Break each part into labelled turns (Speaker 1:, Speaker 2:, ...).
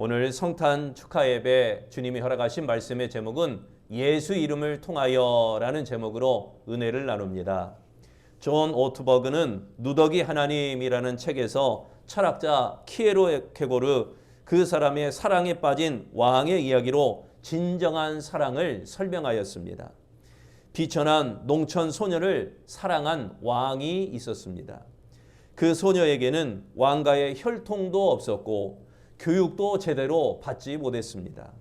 Speaker 1: 오늘 성탄 축하 예배 주님이 허락하신 말씀의 제목은 예수 이름을 통하여라는 제목으로 은혜를 나눕니다. 존 오트버그는 누더기 하나님이라는 책에서 철학자 키에로케고르 그 사람의 사랑에 빠진 왕의 이야기로 진정한 사랑을 설명하였습니다. 비천한 농촌 소녀를 사랑한 왕이 있었습니다. 그 소녀에게는 왕과의 혈통도 없었고 교육도 제대로 받지 못했습니다.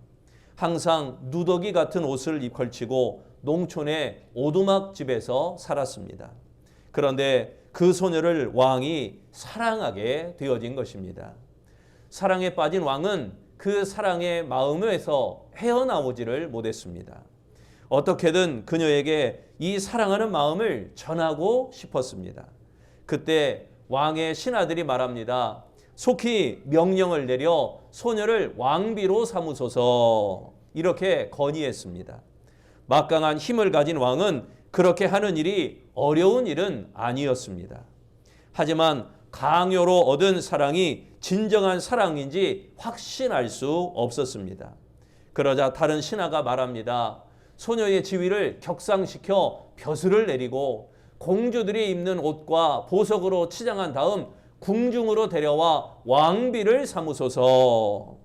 Speaker 1: 항상 누더기 같은 옷을 걸치고 농촌의 오두막 집에서 살았습니다. 그런데 그 소녀를 왕이 사랑하게 되어진 것입니다. 사랑에 빠진 왕은 그 사랑의 마음에서 헤어나오지를 못했습니다. 어떻게든 그녀에게 이 사랑하는 마음을 전하고 싶었습니다. 그때 왕의 신하들이 말합니다. 속히 명령을 내려 소녀를 왕비로 삼으소서, 이렇게 건의했습니다. 막강한 힘을 가진 왕은 그렇게 하는 일이 어려운 일은 아니었습니다. 하지만 강요로 얻은 사랑이 진정한 사랑인지 확신할 수 없었습니다. 그러자 다른 신하가 말합니다. 소녀의 지위를 격상시켜 벼슬을 내리고 공주들이 입는 옷과 보석으로 치장한 다음 궁중으로 데려와 왕비를 삼으소서,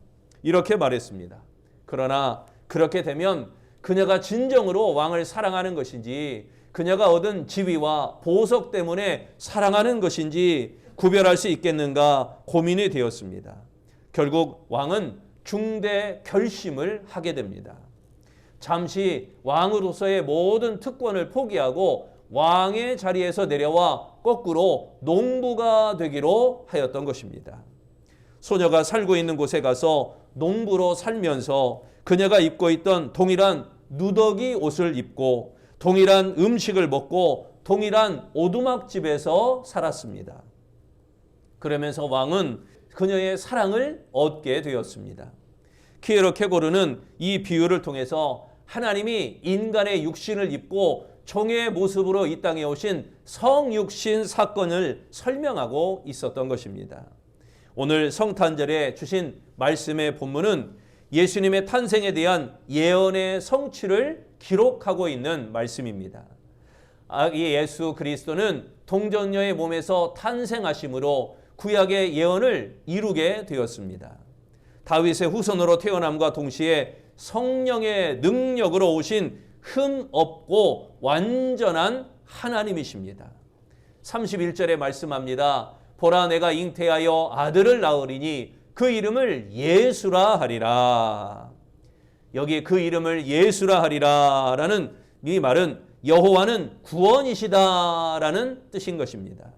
Speaker 1: 이렇게 말했습니다. 그러나 그렇게 되면 그녀가 진정으로 왕을 사랑하는 것인지 그녀가 얻은 지위와 보석 때문에 사랑하는 것인지 구별할 수 있겠는가 고민이 되었습니다. 결국 왕은 중대 결심을 하게 됩니다. 잠시 왕으로서의 모든 특권을 포기하고 왕의 자리에서 내려와 거꾸로 농부가 되기로 하였던 것입니다. 소녀가 살고 있는 곳에 가서 농부로 살면서 그녀가 입고 있던 동일한 누더기 옷을 입고 동일한 음식을 먹고 동일한 오두막집에서 살았습니다. 그러면서 왕은 그녀의 사랑을 얻게 되었습니다. 키에로케고르는 이 비유를 통해서 하나님이 인간의 육신을 입고 종의 모습으로 이 땅에 오신 성육신 사건을 설명하고 있었던 것입니다. 오늘 성탄절에 주신 말씀의 본문은 예수님의 탄생에 대한 예언의 성취를 기록하고 있는 말씀입니다. 이 예수 그리스도는 동정녀의 몸에서 탄생하심으로 구약의 예언을 이루게 되었습니다. 다윗의 후손으로 태어남과 동시에 성령의 능력으로 오신 흠 없고 완전한 하나님이십니다. 31절에 말씀합니다. 보라 내가 잉태하여 아들을 낳으리니 그 이름을 예수라 하리라. 여기 그 이름을 예수라 하리라 라는 이 말은 여호와는 구원이시다라는 뜻인 것입니다.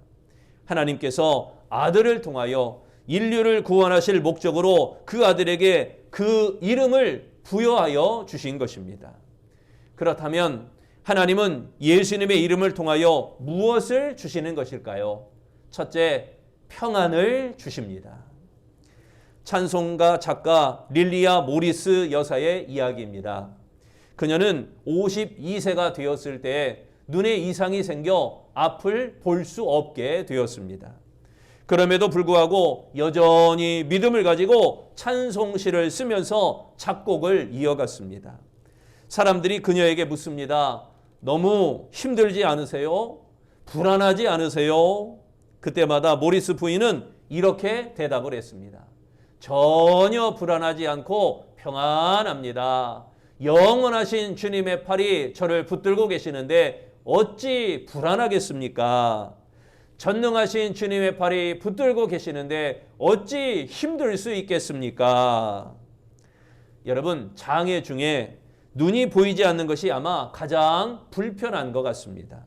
Speaker 1: 하나님께서 아들을 통하여 인류를 구원하실 목적으로 그 아들에게 그 이름을 부여하여 주신 것입니다. 그렇다면 하나님은 예수님의 이름을 통하여 무엇을 주시는 것일까요? 첫째, 평안을 주십니다. 찬송가 작가 릴리아 모리스 여사의 이야기입니다. 그녀는 52세가 되었을 때 눈에 이상이 생겨 앞을 볼 수 없게 되었습니다. 그럼에도 불구하고 여전히 믿음을 가지고 찬송시를 쓰면서 작곡을 이어갔습니다. 사람들이 그녀에게 묻습니다. 너무 힘들지 않으세요? 불안하지 않으세요? 그때마다 모리스 부인은 이렇게 대답을 했습니다. 전혀 불안하지 않고 평안합니다. 영원하신 주님의 팔이 저를 붙들고 계시는데 어찌 불안하겠습니까? 전능하신 주님의 팔이 붙들고 계시는데 어찌 힘들 수 있겠습니까? 여러분, 장애 중에 눈이 보이지 않는 것이 아마 가장 불편한 것 같습니다.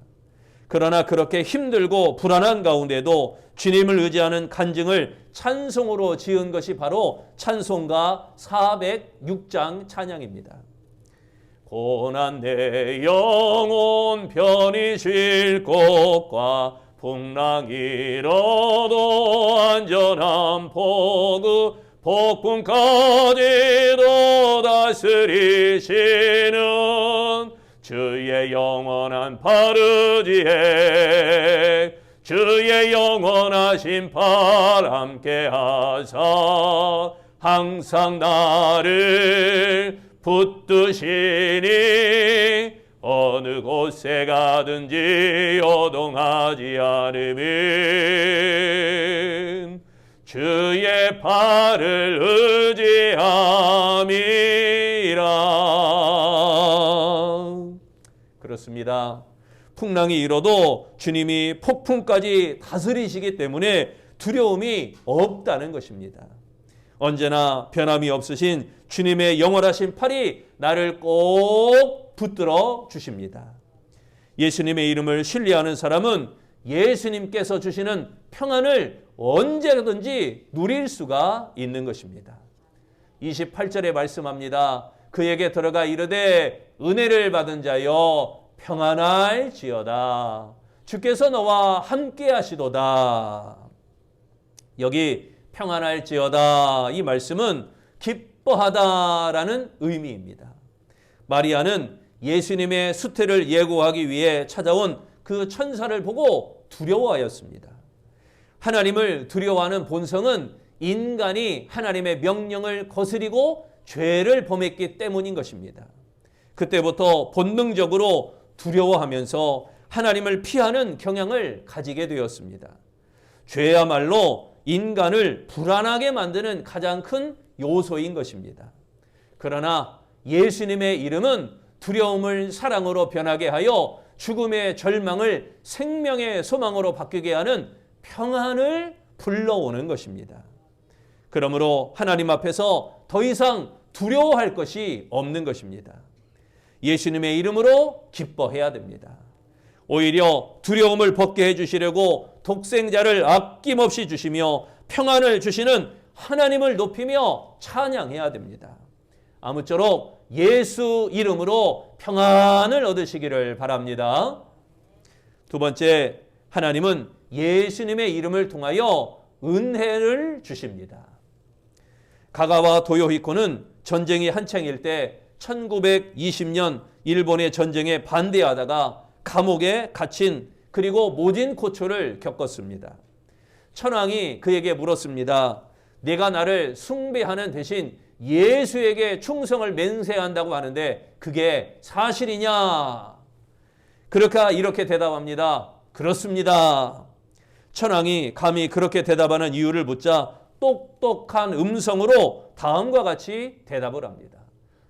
Speaker 1: 그러나 그렇게 힘들고 불안한 가운데도 주님을 의지하는 간증을 찬송으로 지은 것이 바로 찬송가 406장 찬양입니다. 고난 내 영혼 편히 쉴 곳과 풍랑 일어도 안전한 폭군까지도 다스리시는 주의 영원한 파르지에 주의 영원하신 팔 함께 하사 항상 나를 붙드시니 어느 곳에 가든지 요동하지 않으면 주의 팔을 의지함이라. 그렇습니다. 풍랑이 일어도 주님이 폭풍까지 다스리시기 때문에 두려움이 없다는 것입니다. 언제나 변함이 없으신 주님의 영원하신 팔이 나를 꼭 붙들어 주십니다. 예수님의 이름을 신뢰하는 사람은 예수님께서 주시는 평안을 언제든지 누릴 수가 있는 것입니다. 28절에 말씀합니다. 그에게 들어가 이르되 은혜를 받은 자여 평안할지어다. 주께서 너와 함께 하시도다. 여기 평안할지어다 이 말씀은 기뻐하다라는 의미입니다. 마리아는 예수님의 수태를 예고하기 위해 찾아온 그 천사를 보고 두려워하였습니다. 하나님을 두려워하는 본성은 인간이 하나님의 명령을 거스리고 죄를 범했기 때문인 것입니다. 그때부터 본능적으로 두려워하면서 하나님을 피하는 경향을 가지게 되었습니다. 죄야말로 인간을 불안하게 만드는 가장 큰 요소인 것입니다. 그러나 예수님의 이름은 두려움을 사랑으로 변하게 하여 죽음의 절망을 생명의 소망으로 바뀌게 하는 평안을 불러오는 것입니다. 그러므로 하나님 앞에서 더 이상 두려워할 것이 없는 것입니다. 예수님의 이름으로 기뻐해야 됩니다. 오히려 두려움을 벗게 해주시려고 독생자를 아낌없이 주시며 평안을 주시는 하나님을 높이며 찬양해야 됩니다. 아무쪼록 예수 이름으로 평안을 얻으시기를 바랍니다. 두 번째, 하나님은 예수님의 이름을 통하여 은혜를 주십니다. 가가와 도요히코는 전쟁이 한창일 때 1920년 일본의 전쟁에 반대하다가 감옥에 갇힌 그리고 모진 고초를 겪었습니다. 천황이 그에게 물었습니다. 내가 나를 숭배하는 대신 예수에게 충성을 맹세한다고 하는데 그게 사실이냐? 이렇게 대답합니다. 그렇습니다. 천황이 감히 그렇게 대답하는 이유를 묻자 똑똑한 음성으로 다음과 같이 대답을 합니다.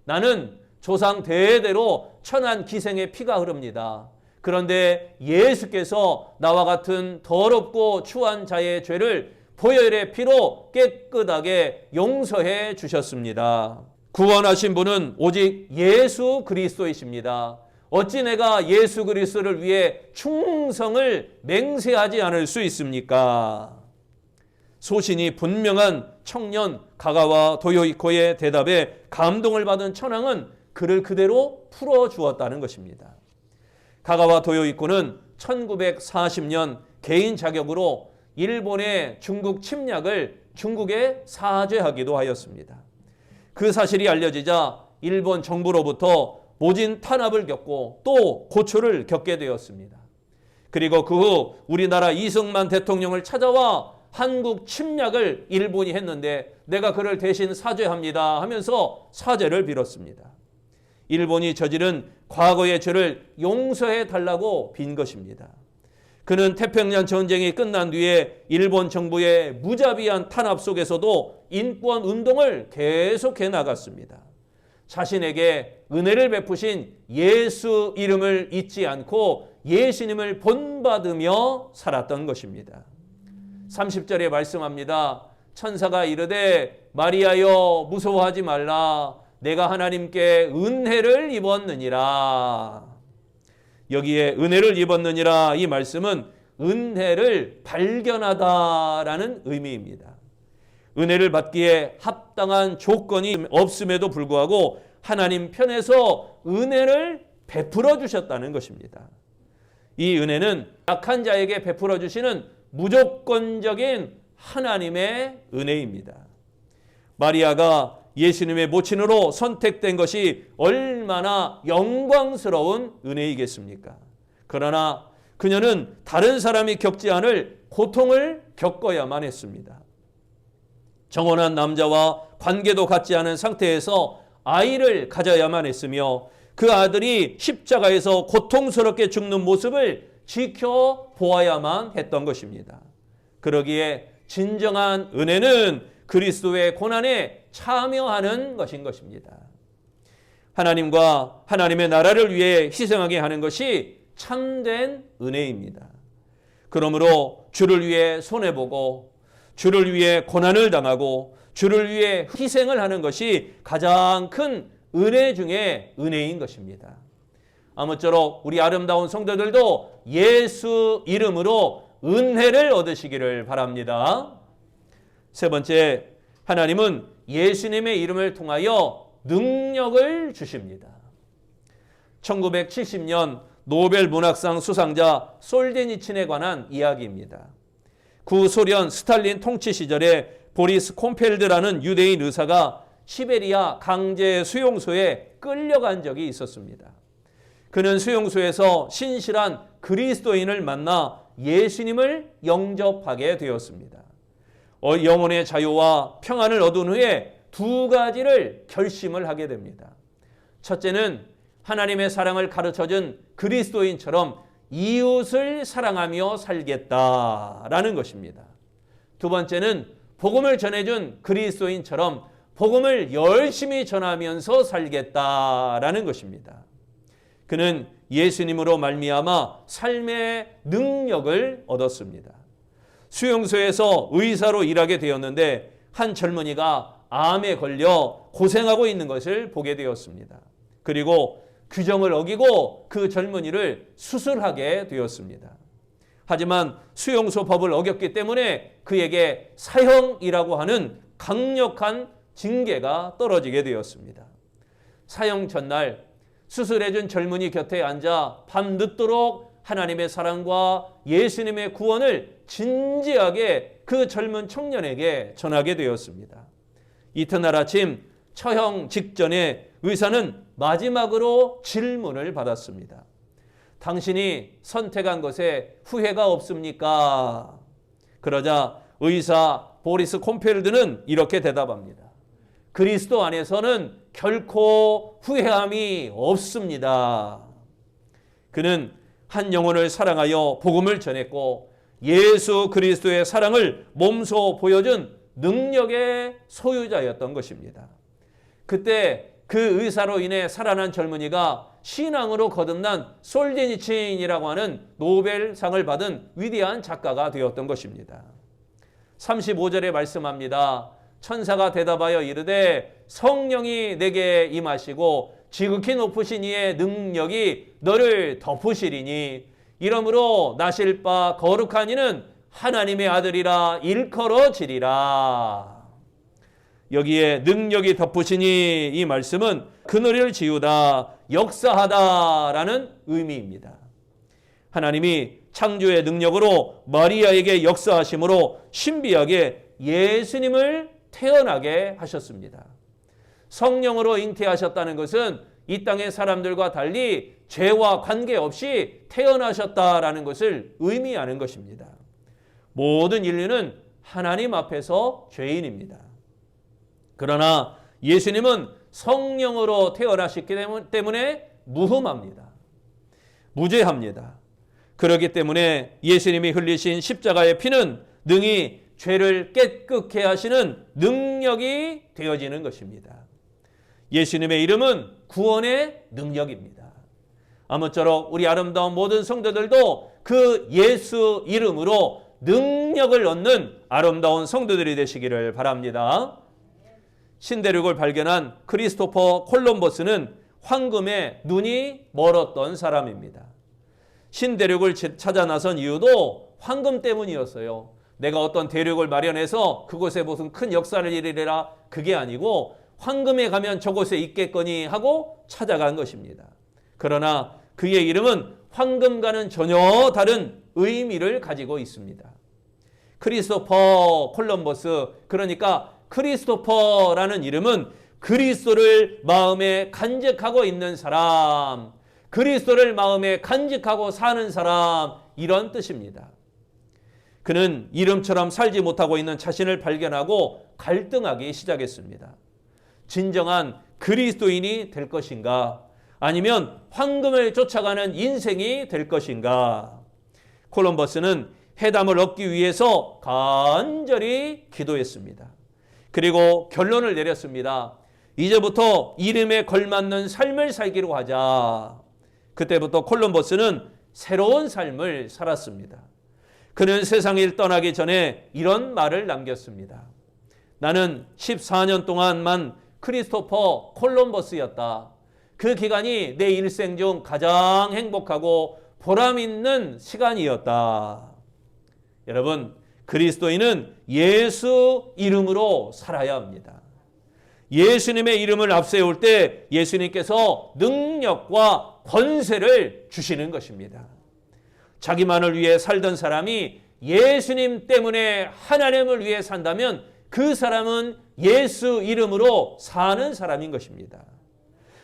Speaker 1: 나는 조상 대대로 천한 기생의 피가 흐릅니다. 그런데 예수께서 나와 같은 더럽고 추한 자의 죄를 보혈의 피로 깨끗하게 용서해 주셨습니다. 구원하신 분은 오직 예수 그리스도이십니다. 어찌 내가 예수 그리스도를 위해 충성을 맹세하지 않을 수 있습니까? 소신이 분명한 청년 가가와 도요히코의 대답에 감동을 받은 천황은 그를 그대로 풀어주었다는 것입니다. 가가와 도요히코는 1940년 개인 자격으로 일본의 중국 침략을 중국에 사죄하기도 하였습니다. 그 사실이 알려지자 일본 정부로부터 모진 탄압을 겪고 또 고초를 겪게 되었습니다. 그리고 그 후 우리나라 이승만 대통령을 찾아와 한국 침략을 일본이 했는데 내가 그를 대신 사죄합니다 하면서 사죄를 빌었습니다. 일본이 저지른 과거의 죄를 용서해 달라고 빈 것입니다. 그는 태평양 전쟁이 끝난 뒤에 일본 정부의 무자비한 탄압 속에서도 인권 운동을 계속해 나갔습니다. 자신에게 은혜를 베푸신 예수 이름을 잊지 않고 예수님을 본받으며 살았던 것입니다. 30절에 말씀합니다. 천사가 이르되 마리아여 무서워하지 말라. 내가 하나님께 은혜를 입었느니라. 여기에 은혜를 입었느니라 이 말씀은 은혜를 발견하다라는 의미입니다. 은혜를 받기에 합당한 조건이 없음에도 불구하고 하나님 편에서 은혜를 베풀어 주셨다는 것입니다. 이 은혜는 약한 자에게 베풀어 주시는 무조건적인 하나님의 은혜입니다. 마리아가 예수님의 모친으로 선택된 것이 얼마나 영광스러운 은혜이겠습니까? 그러나 그녀는 다른 사람이 겪지 않을 고통을 겪어야만 했습니다. 정혼한 남자와 관계도 갖지 않은 상태에서 아이를 가져야만 했으며 그 아들이 십자가에서 고통스럽게 죽는 모습을 지켜보아야만 했던 것입니다. 그러기에 진정한 은혜는 그리스도의 고난에 참여하는 것인 것입니다. 하나님과 하나님의 나라를 위해 희생하게 하는 것이 참된 은혜입니다. 그러므로 주를 위해 손해보고 주를 위해 고난을 당하고 주를 위해 희생을 하는 것이 가장 큰 은혜 중에 은혜인 것입니다. 아무쪼록 우리 아름다운 성도들도 예수 이름으로 은혜를 얻으시기를 바랍니다. 세 번째, 하나님은 예수님의 이름을 통하여 능력을 주십니다. 1970년 노벨 문학상 수상자 솔제니친에 관한 이야기입니다. 구소련 스탈린 통치 시절에 보리스 콤펠드라는 유대인 의사가 시베리아 강제 수용소에 끌려간 적이 있었습니다. 그는 수용소에서 신실한 그리스도인을 만나 예수님을 영접하게 되었습니다. 영혼의 자유와 평안을 얻은 후에 두 가지를 결심을 하게 됩니다. 첫째는 하나님의 사랑을 가르쳐준 그리스도인처럼 이웃을 사랑하며 살겠다라는 것입니다. 두 번째는 복음을 전해준 그리스도인처럼 복음을 열심히 전하면서 살겠다라는 것입니다. 그는 예수님으로 말미암아 삶의 능력을 얻었습니다. 수용소에서 의사로 일하게 되었는데 한 젊은이가 암에 걸려 고생하고 있는 것을 보게 되었습니다. 그리고 규정을 어기고 그 젊은이를 수술하게 되었습니다. 하지만 수용소 법을 어겼기 때문에 그에게 사형이라고 하는 강력한 징계가 떨어지게 되었습니다. 사형 전날 수술해준 젊은이 곁에 앉아 밤늦도록 하나님의 사랑과 예수님의 구원을 진지하게 그 젊은 청년에게 전하게 되었습니다. 이튿날 아침 처형 직전에 의사는 마지막으로 질문을 받았습니다. 당신이 선택한 것에 후회가 없습니까? 그러자 의사 보리스 콤펠드는 이렇게 대답합니다. 그리스도 안에서는 결코 후회함이 없습니다. 그는 한 영혼을 사랑하여 복음을 전했고 예수 그리스도의 사랑을 몸소 보여준 능력의 소유자였던 것입니다. 그때 그 의사로 인해 살아난 젊은이가 신앙으로 거듭난 솔제니친이라고 하는 노벨상을 받은 위대한 작가가 되었던 것입니다. 35절에 말씀합니다. 천사가 대답하여 이르되 성령이 내게 임하시고 지극히 높으신 이의 능력이 너를 덮으시리니 이러므로 나실 바 거룩한 이는 하나님의 아들이라 일컬어지리라. 여기에 능력이 덮으시니 이 말씀은 그늘을 지우다, 역사하다라는 의미입니다. 하나님이 창조의 능력으로 마리아에게 역사하심으로 신비하게 예수님을 태어나게 하셨습니다. 성령으로 잉태하셨다는 것은 이 땅의 사람들과 달리 죄와 관계없이 태어나셨다라는 것을 의미하는 것입니다. 모든 인류는 하나님 앞에서 죄인입니다. 그러나 예수님은 성령으로 태어나셨기 때문에 무흠합니다. 무죄합니다. 그렇기 때문에 예수님이 흘리신 십자가의 피는 능히 죄를 깨끗게 하시는 능력이 되어지는 것입니다. 예수님의 이름은 구원의 능력입니다. 아무쪼록 우리 아름다운 모든 성도들도 그 예수 이름으로 능력을 얻는 아름다운 성도들이 되시기를 바랍니다. 신대륙을 발견한 크리스토퍼 콜럼버스는 황금에 눈이 멀었던 사람입니다. 신대륙을 찾아 나선 이유도 황금 때문이었어요. 내가 어떤 대륙을 마련해서 그곳에 무슨 큰 역사를 이루리라 그게 아니고 황금에 가면 저곳에 있겠거니 하고 찾아간 것입니다. 그러나 그의 이름은 황금과는 전혀 다른 의미를 가지고 있습니다. 크리스토퍼 콜럼버스, 그러니까 크리스토퍼라는 이름은 그리스도를 마음에 간직하고 있는 사람, 그리스도를 마음에 간직하고 사는 사람, 이런 뜻입니다. 그는 이름처럼 살지 못하고 있는 자신을 발견하고 갈등하기 시작했습니다. 진정한 그리스도인이 될 것인가? 아니면 황금을 쫓아가는 인생이 될 것인가? 콜럼버스는 해답을 얻기 위해서 간절히 기도했습니다. 그리고 결론을 내렸습니다. 이제부터 이름에 걸맞는 삶을 살기로 하자. 그때부터 콜럼버스는 새로운 삶을 살았습니다. 그는 세상을 떠나기 전에 이런 말을 남겼습니다. 나는 14년 동안만 크리스토퍼 콜럼버스였다. 그 기간이 내 일생 중 가장 행복하고 보람 있는 시간이었다. 여러분, 그리스도인은 예수 이름으로 살아야 합니다. 예수님의 이름을 앞세울 때 예수님께서 능력과 권세를 주시는 것입니다. 자기만을 위해 살던 사람이 예수님 때문에 하나님을 위해 산다면 그 사람은 예수 이름으로 사는 사람인 것입니다.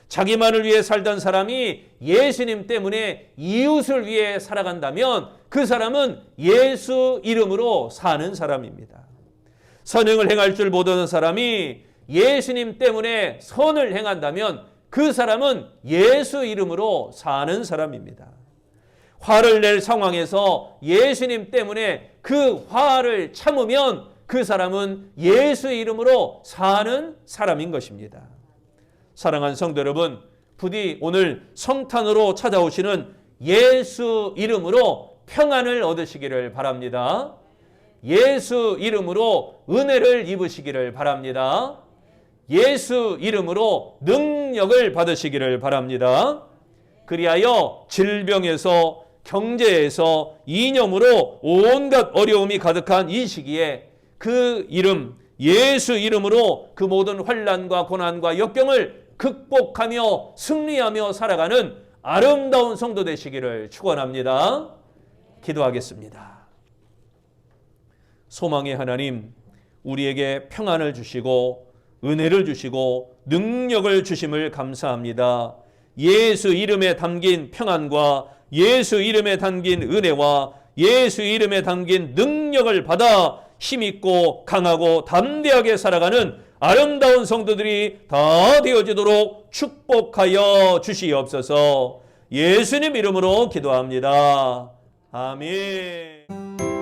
Speaker 1: 자기만을 위해 살던 사람이 예수님 때문에 이웃을 위해 살아간다면 그 사람은 예수 이름으로 사는 사람입니다. 선행을 행할 줄 모르는 사람이 예수님 때문에 선을 행한다면 그 사람은 예수 이름으로 사는 사람입니다. 화를 낼 상황에서 예수님 때문에 그 화를 참으면 그 사람은 예수 이름으로 사는 사람인 것입니다. 사랑하는 성도 여러분, 부디 오늘 성탄으로 찾아오시는 예수 이름으로 평안을 얻으시기를 바랍니다. 예수 이름으로 은혜를 입으시기를 바랍니다. 예수 이름으로 능력을 받으시기를 바랍니다. 그리하여 질병에서 경제에서 이념으로 온갖 어려움이 가득한 이 시기에 그 이름 예수 이름으로 그 모든 환난과 고난과 역경을 극복하며 승리하며 살아가는 아름다운 성도 되시기를 축원합니다. 기도하겠습니다. 소망의 하나님, 우리에게 평안을 주시고 은혜를 주시고 능력을 주심을 감사합니다. 예수 이름에 담긴 평안과 예수 이름에 담긴 은혜와 예수 이름에 담긴 능력을 받아 힘있고 강하고 담대하게 살아가는 아름다운 성도들이 다 되어지도록 축복하여 주시옵소서. 예수님 이름으로 기도합니다. 아멘.